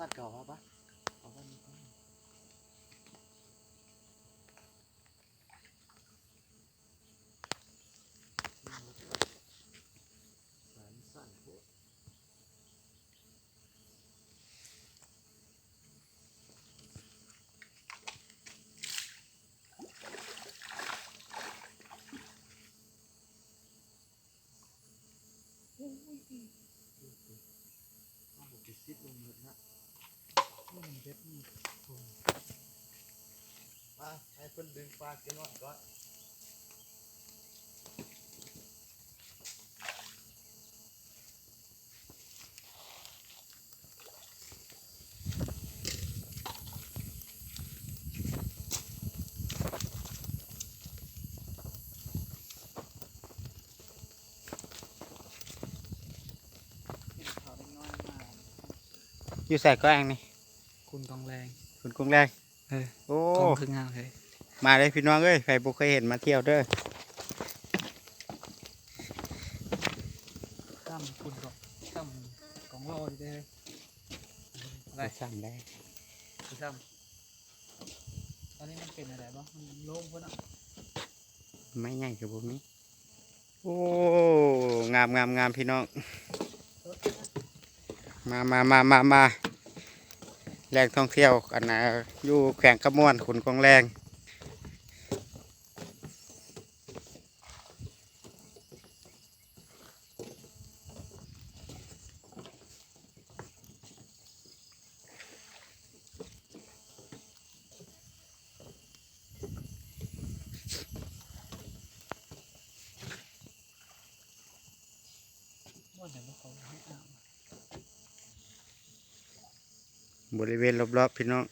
สัตว์เก่าปะเอาไปนี่สั่นโคตรเอาไปซิดลงหมดนะนี่มันเด็ดนี่มาให้เพิ่นดึงปลาเกี่ยวหน่อยก่อนอยู่ใส่ก็แองนี่ คุณกองแรง คุณกุ้งแรกโอ้ กองคืองามเลย มาเลยพี่น้องเอ้ยใครบุเคยเห็นมาเที่ยวเด้อ ตั้มคุณกองตั้มกองลอยได้อะไร ซ้ำได้ คือตั้มตอนนี้มันเป็นอะไรบ้างมันโล่งเพื่อนอ่ะ ไม่ใหญ่กับผมนี้โอ้งามงามงามพี่น้องมาแหล่งท่องเที่ยวกันนะอยู่แขวงขมวนขุนกองแรงว่าแต่พวกเขาให้อ่าน บริเวณรอบๆพี่น้อง